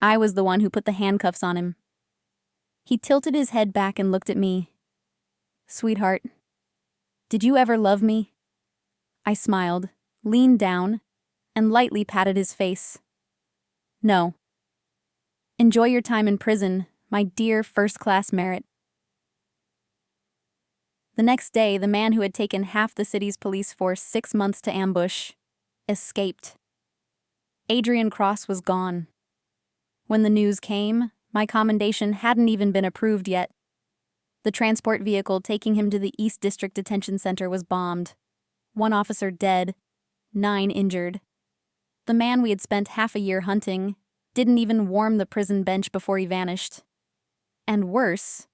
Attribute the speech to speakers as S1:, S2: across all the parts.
S1: I was the one who put the handcuffs on him. He tilted his head back and looked at me. Sweetheart, did you ever love me? I smiled, leaned down, and lightly patted his face. No. Enjoy your time in prison, my dear first-class merit. The next day, the man who had taken half the city's police force 6 months to ambush escaped. Adrian Cross was gone. When the news came, my commendation hadn't even been approved yet. The transport vehicle taking him to the East District Detention Center was bombed. 1 officer dead, 9 injured. The man we had spent half a year hunting didn't even warm the prison bench before he vanished. And worse,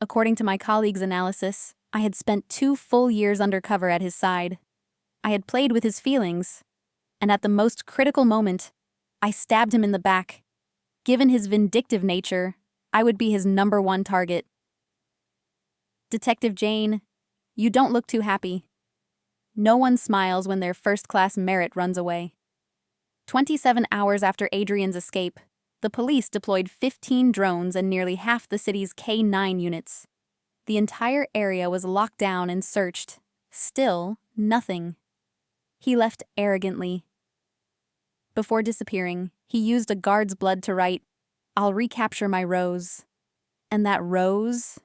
S1: according to my colleague's analysis, I had spent 2 full years undercover at his side. I had played with his feelings, and at the most critical moment, I stabbed him in the back. Given his vindictive nature, I would be his #1 target. Detective Jane, you don't look too happy. No one smiles when their first-class merit runs away. 27 hours after Adrian's escape, the police deployed 15 drones and nearly half the city's K-9 units. The entire area was locked down and searched. Still, nothing. He left arrogantly. Before disappearing, he used a guard's blood to write, "I'll recapture my Rose." And that Rose?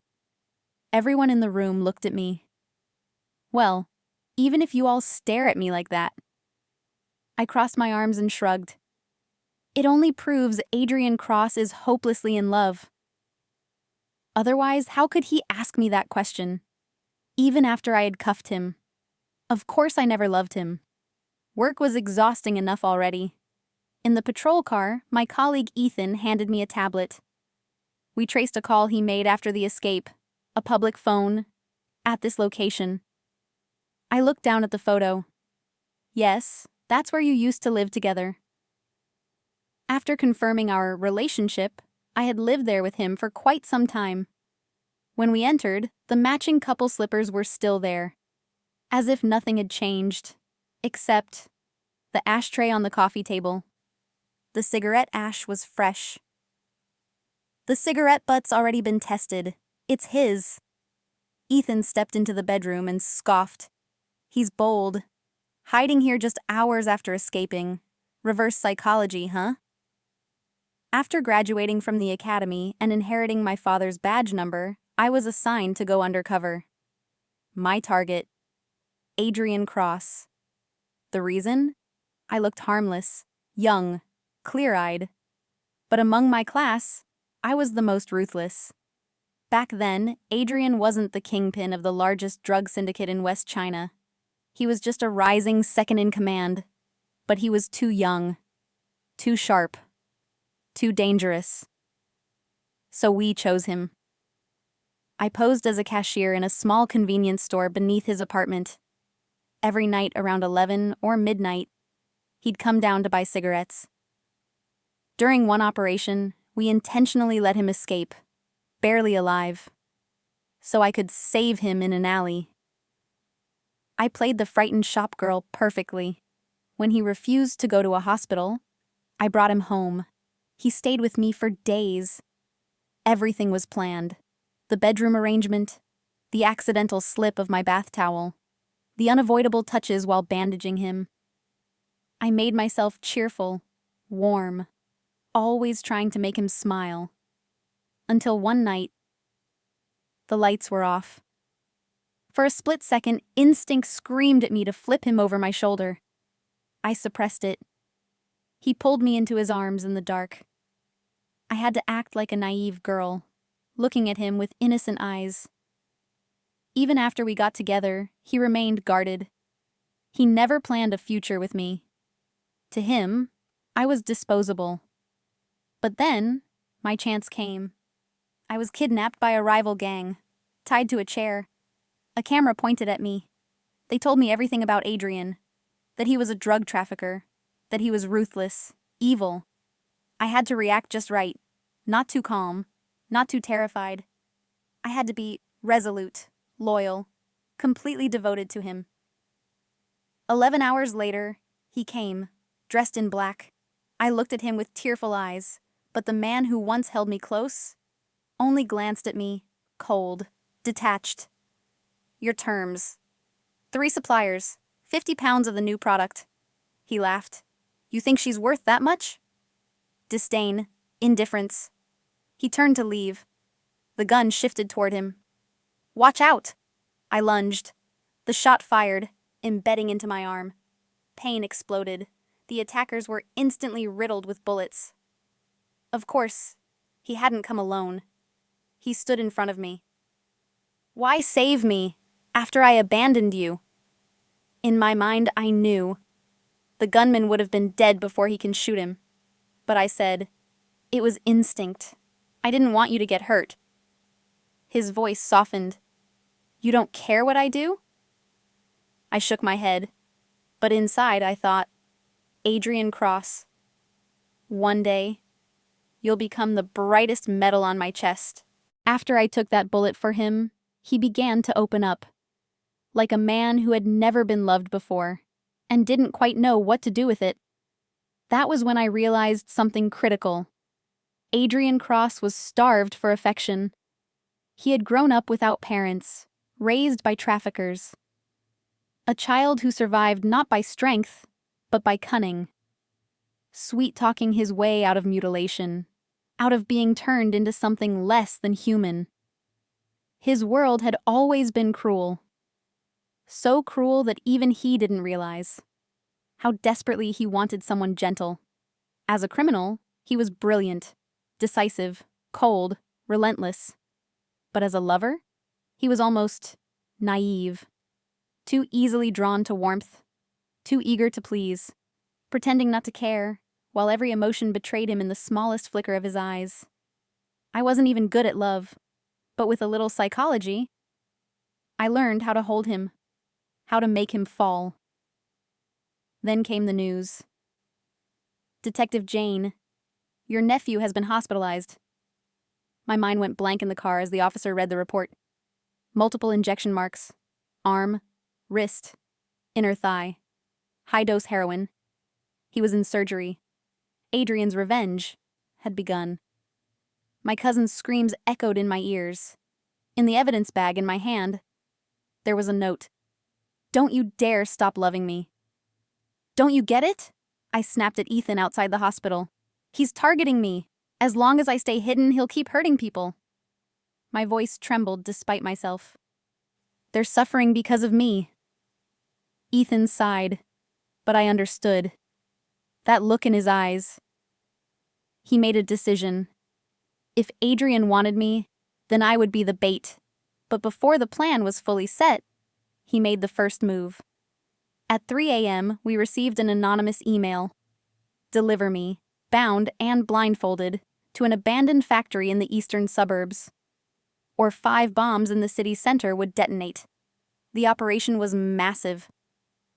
S1: Everyone in the room looked at me. Well, even if you all stare at me like that. I crossed my arms and shrugged. It only proves Adrian Cross is hopelessly in love. Otherwise, how could he ask me that question? Even after I had cuffed him. Of course I never loved him. Work was exhausting enough already. In the patrol car, my colleague Ethan handed me a tablet. We traced a call he made after the escape, a public phone, at this location. I looked down at the photo. Yes, that's where you used to live together. After confirming our relationship, I had lived there with him for quite some time. When we entered, the matching couple slippers were still there, as if nothing had changed, except the ashtray on the coffee table. The cigarette ash was fresh. The cigarette butt's already been tested. It's his. Ethan stepped into the bedroom and scoffed. He's bold. Hiding here just hours after escaping. Reverse psychology, huh? After graduating from the academy and inheriting my father's badge number, I was assigned to go undercover. My target, Adrian Cross. The reason? I looked harmless, young, clear-eyed. But among my class, I was the most ruthless. Back then, Adrian wasn't the kingpin of the largest drug syndicate in West China. He was just a rising second-in-command. But he was too young, too sharp, too dangerous. So we chose him. I posed as a cashier in a small convenience store beneath his apartment. Every night around 11 or midnight, he'd come down to buy cigarettes. During one operation, we intentionally let him escape, barely alive, so I could save him in an alley. I played the frightened shop girl perfectly. When he refused to go to a hospital, I brought him home. He stayed with me for days. Everything was planned. The bedroom arrangement, the accidental slip of my bath towel, the unavoidable touches while bandaging him. I made myself cheerful, warm, always trying to make him smile. Until one night, the lights were off. For a split second, instinct screamed at me to flip him over my shoulder. I suppressed it. He pulled me into his arms in the dark. I had to act like a naive girl, looking at him with innocent eyes. Even after we got together, he remained guarded. He never planned a future with me. To him, I was disposable. But then, my chance came. I was kidnapped by a rival gang, tied to a chair. A camera pointed at me. They told me everything about Adrian, that he was a drug trafficker, that he was ruthless, evil. I had to react just right, not too calm, not too terrified. I had to be resolute, loyal, completely devoted to him. 11 hours later, he came, dressed in black. I looked at him with tearful eyes, But the man who once held me close only glanced at me, cold, detached. Your terms. 3 suppliers, 50 pounds of the new product. He laughed. You think she's worth that much? Disdain, indifference. He turned to leave. The gun shifted toward him. Watch out! I lunged. The shot fired, embedding into my arm. Pain exploded. The attackers were instantly riddled with bullets. Of course, he hadn't come alone. He stood in front of me. Why save me after I abandoned you? In my mind, I knew. The gunman would have been dead before he can shoot him. But I said, it was instinct. I didn't want you to get hurt. His voice softened. You don't care what I do? I shook my head, but inside I thought, Adrian Cross, one day, you'll become the brightest metal on my chest. After I took that bullet for him, he began to open up, like a man who had never been loved before, and didn't quite know what to do with it. That was when I realized something critical. Adrian Cross was starved for affection. He had grown up without parents, raised by traffickers. A child who survived not by strength, but by cunning. Sweet-talking his way out of mutilation, out of being turned into something less than human. His world had always been cruel. So cruel that even he didn't realize how desperately he wanted someone gentle. As a criminal, he was brilliant, decisive, cold, relentless. But as a lover, he was almost naive, too easily drawn to warmth, too eager to please, pretending not to care, while every emotion betrayed him in the smallest flicker of his eyes. I wasn't even good at love, but with a little psychology, I learned how to hold him, how to make him fall. Then came the news. Detective Jane, your nephew has been hospitalized. My mind went blank in the car as the officer read the report. Multiple injection marks, arm, wrist, inner thigh, high-dose heroin. He was in surgery. Adrian's revenge had begun. My cousin's screams echoed in my ears. In the evidence bag in my hand, there was a note. Don't you dare stop loving me. Don't you get it? I snapped at Ethan outside the hospital. He's targeting me. As long as I stay hidden, he'll keep hurting people. My voice trembled despite myself. They're suffering because of me. Ethan sighed, but I understood. That look in his eyes. He made a decision. If Adrian wanted me, then I would be the bait. But before the plan was fully set, he made the first move. At 3 a.m., we received an anonymous email. Deliver me, bound and blindfolded, to an abandoned factory in the eastern suburbs. Or 5 bombs in the city's center would detonate. The operation was massive.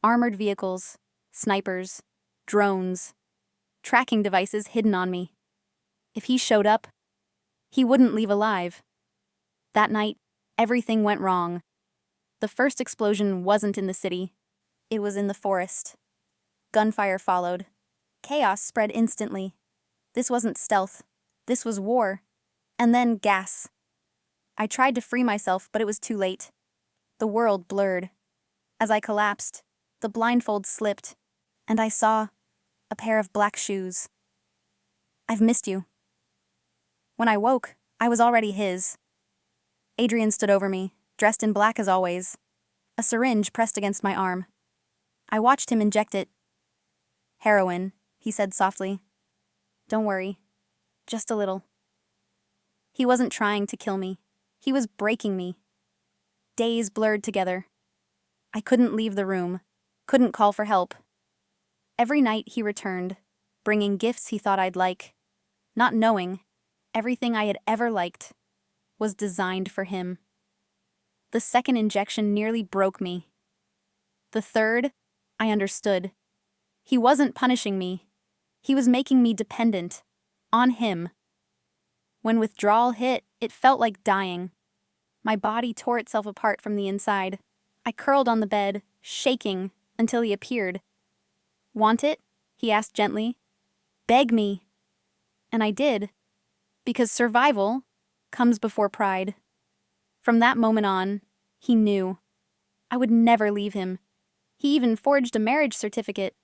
S1: Armored vehicles, snipers, drones, tracking devices hidden on me. If he showed up, he wouldn't leave alive. That night, everything went wrong. The first explosion wasn't in the city. It was in the forest. Gunfire followed. Chaos spread instantly. This wasn't stealth. This was war. And then gas. I tried to free myself, but it was too late. The world blurred. As I collapsed, the blindfold slipped, and I saw a pair of black shoes. I've missed you. When I woke, I was already his. Adrian stood over me, dressed in black as always. A syringe pressed against my arm. I watched him inject it. Heroin, he said softly. Don't worry. Just a little. He wasn't trying to kill me. He was breaking me. Days blurred together. I couldn't leave the room, couldn't call for help. Every night he returned, bringing gifts he thought I'd like, not knowing everything I had ever liked was designed for him. The second injection nearly broke me. The third, I understood. He wasn't punishing me. He was making me dependent on him. When withdrawal hit, it felt like dying. My body tore itself apart from the inside. I curled on the bed, shaking, until he appeared. Want it? He asked gently. Beg me. And I did, because survival comes before pride. From that moment on, he knew. I would never leave him. He even forged a marriage certificate.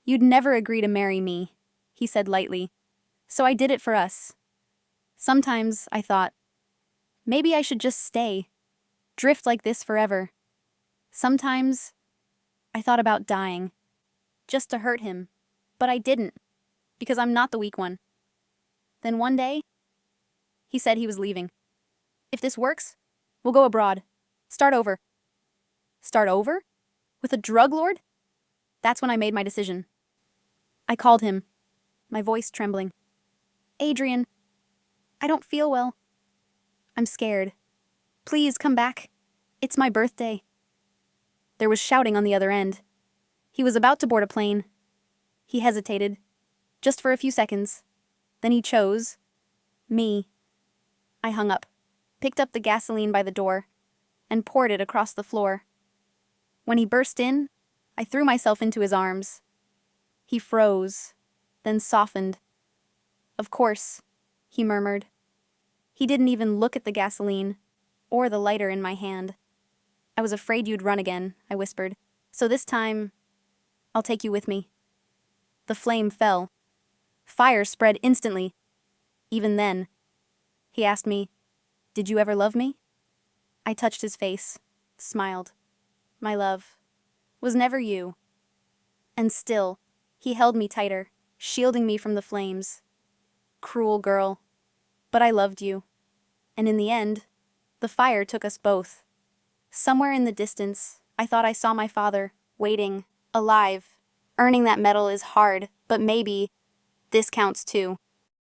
S1: "You'd never agree to marry me," he said lightly. "So I did it for us." Sometimes I thought, maybe I should just stay, drift like this forever. Sometimes I thought about dying, just to hurt him, but I didn't, because I'm not the weak one. Then one day, he said he was leaving. "If this works, we'll go abroad. Start over." Start over? With a drug lord? That's when I made my decision. I called him, my voice trembling. "Adrian, I don't feel well. I'm scared. Please come back. It's my birthday." There was shouting on the other end. He was about to board a plane. He hesitated, just for a few seconds. Then he chose me. I hung up, picked up the gasoline by the door, and poured it across the floor. When he burst in, I threw myself into his arms. He froze, then softened. "Of course," he murmured. He didn't even look at the gasoline or the lighter in my hand. "I was afraid you'd run again," I whispered. "So this time, I'll take you with me." The flame fell. Fire spread instantly. Even then, he asked me, "Did you ever love me?" I touched his face, smiled. "My love was never you." And still, he held me tighter, shielding me from the flames. Cruel girl. But I loved you. And in the end, the fire took us both. Somewhere in the distance, I thought I saw my father, waiting, alive. Earning that medal is hard, but maybe this counts too.